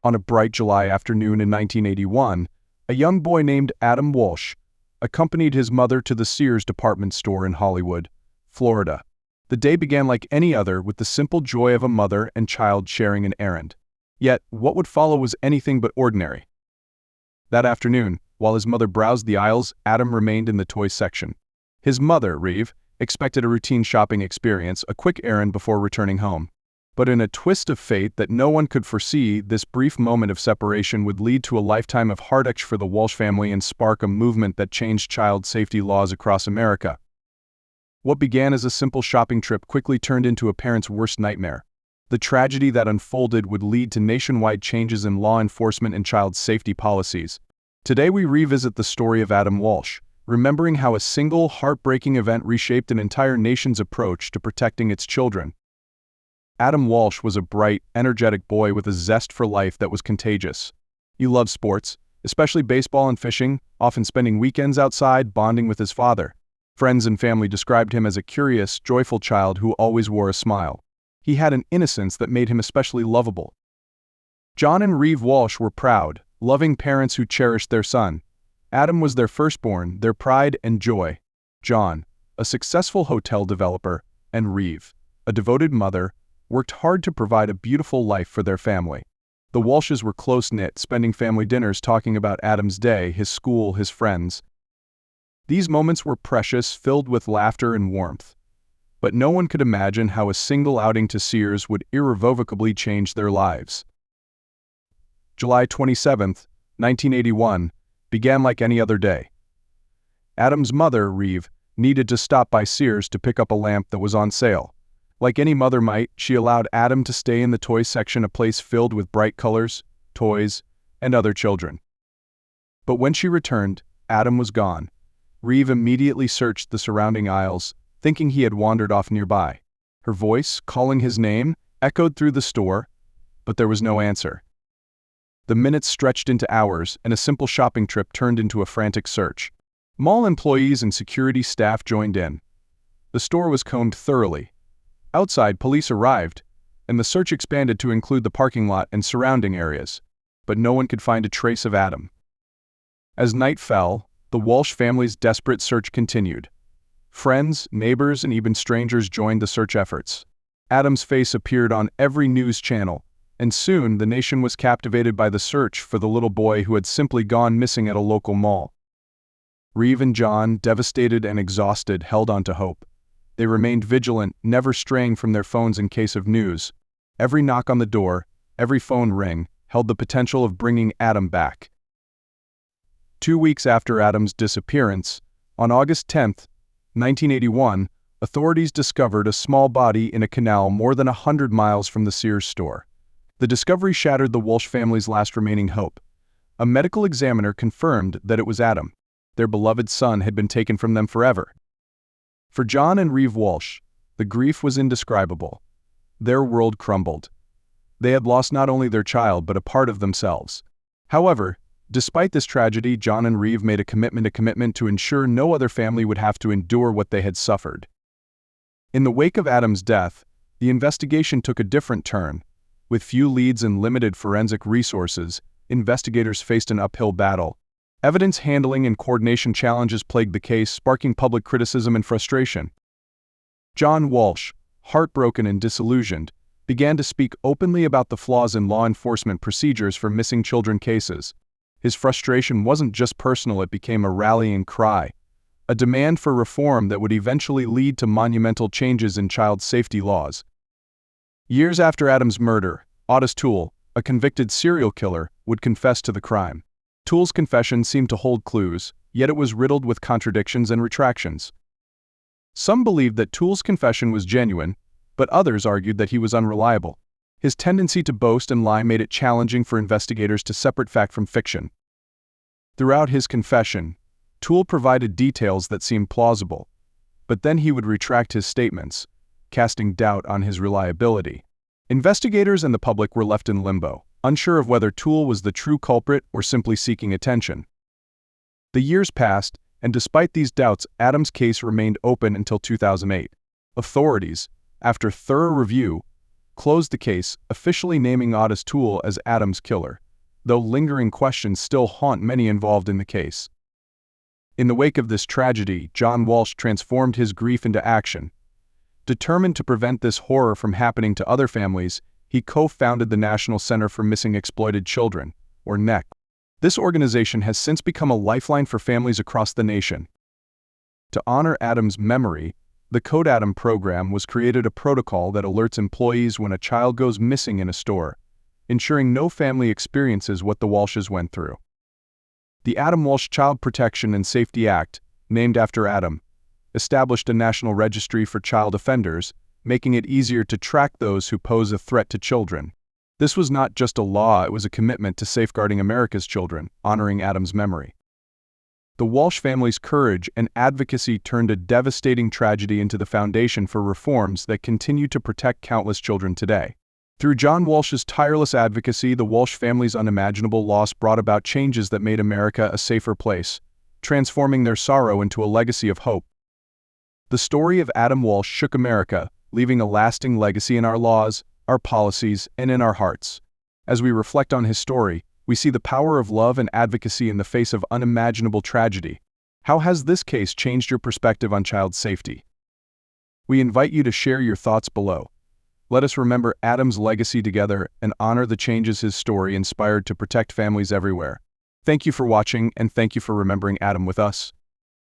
On a bright July afternoon in 1981, a young boy named Adam Walsh accompanied his mother to the Sears department store in Hollywood, Florida. The day began like any other with the simple joy of a mother and child sharing an errand. Yet, what would follow was anything but ordinary. That afternoon, while his mother browsed the aisles, Adam remained in the toy section. His mother, Reeve, expected a routine shopping experience, a quick errand before returning home. But in a twist of fate that no one could foresee, this brief moment of separation would lead to a lifetime of heartache for the Walsh family and spark a movement that changed child safety laws across America. What began as a simple shopping trip quickly turned into a parent's worst nightmare. The tragedy that unfolded would lead to nationwide changes in law enforcement and child safety policies. Today we revisit the story of Adam Walsh, remembering how a single, heartbreaking event reshaped an entire nation's approach to protecting its children. Adam Walsh was a bright, energetic boy with a zest for life that was contagious. He loved sports, especially baseball and fishing, often spending weekends outside bonding with his father. Friends and family described him as a curious, joyful child who always wore a smile. He had an innocence that made him especially lovable. John and Reeve Walsh were proud, loving parents who cherished their son. Adam was their firstborn, their pride and joy. John, a successful hotel developer, and Reeve, a devoted mother, worked hard to provide a beautiful life for their family. The Walshes were close-knit, spending family dinners talking about Adam's day, his school, his friends. These moments were precious, filled with laughter and warmth. But no one could imagine how a single outing to Sears would irrevocably change their lives. July 27, 1981, began like any other day. Adam's mother, Reeve, needed to stop by Sears to pick up a lamp that was on sale. Like any mother might, she allowed Adam to stay in the toy section, a place filled with bright colors, toys, and other children. But when she returned, Adam was gone. Reeve immediately searched the surrounding aisles, thinking he had wandered off nearby. Her voice, calling his name, echoed through the store, but there was no answer. The minutes stretched into hours, and a simple shopping trip turned into a frantic search. Mall employees and security staff joined in. The store was combed thoroughly. Outside, police arrived, and the search expanded to include the parking lot and surrounding areas, but no one could find a trace of Adam. As night fell, the Walsh family's desperate search continued. Friends, neighbors, and even strangers joined the search efforts. Adam's face appeared on every news channel, and soon the nation was captivated by the search for the little boy who had simply gone missing at a local mall. Reeve and John, devastated and exhausted, held on to hope. They remained vigilant, never straying from their phones in case of news. Every knock on the door, every phone ring, held the potential of bringing Adam back. 2 weeks after Adam's disappearance, on August 10, 1981, authorities discovered a small body in a canal more than 100 miles from the Sears store. The discovery shattered the Walsh family's last remaining hope. A medical examiner confirmed that it was Adam. Their beloved son had been taken from them forever. For John and Reeve Walsh, the grief was indescribable. Their world crumbled. They had lost not only their child but a part of themselves. However, despite this tragedy, John and Reeve made a commitment to ensure no other family would have to endure what they had suffered. In the wake of Adam's death, the investigation took a different turn. With few leads and limited forensic resources, investigators faced an uphill battle. Evidence handling and coordination challenges plagued the case, sparking public criticism and frustration. John Walsh, heartbroken and disillusioned, began to speak openly about the flaws in law enforcement procedures for missing children cases. His frustration wasn't just personal, it became a rallying cry, a demand for reform that would eventually lead to monumental changes in child safety laws. Years after Adam's murder, Ottis Toole, a convicted serial killer, would confess to the crime. Toole's confession seemed to hold clues, yet it was riddled with contradictions and retractions. Some believed that Toole's confession was genuine, but others argued that he was unreliable. His tendency to boast and lie made it challenging for investigators to separate fact from fiction. Throughout his confession, Toole provided details that seemed plausible, but then he would retract his statements, casting doubt on his reliability. Investigators and the public were left in limbo, unsure of whether Toole was the true culprit or simply seeking attention. The years passed, and despite these doubts, Adam's case remained open until 2008. Authorities, after thorough review, closed the case, officially naming Ottis Toole as Adam's killer, though lingering questions still haunt many involved in the case. In the wake of this tragedy, John Walsh transformed his grief into action. Determined to prevent this horror from happening to other families, he co-founded the National Center for Missing Exploited Children, or NEC. This organization has since become a lifeline for families across the nation. To honor Adam's memory, the Code Adam program was created, a protocol that alerts employees when a child goes missing in a store, ensuring no family experiences what the Walshes went through. The Adam Walsh Child Protection and Safety Act, named after Adam, established a national registry for child offenders, making it easier to track those who pose a threat to children. This was not just a law, it was a commitment to safeguarding America's children, honoring Adam's memory. The Walsh family's courage and advocacy turned a devastating tragedy into the foundation for reforms that continue to protect countless children today. Through John Walsh's tireless advocacy, the Walsh family's unimaginable loss brought about changes that made America a safer place, transforming their sorrow into a legacy of hope. The story of Adam Walsh shook America, leaving a lasting legacy in our laws, our policies, and in our hearts. As we reflect on his story, we see the power of love and advocacy in the face of unimaginable tragedy. How has this case changed your perspective on child safety? We invite you to share your thoughts below. Let us remember Adam's legacy together and honor the changes his story inspired to protect families everywhere. Thank you for watching, and thank you for remembering Adam with us.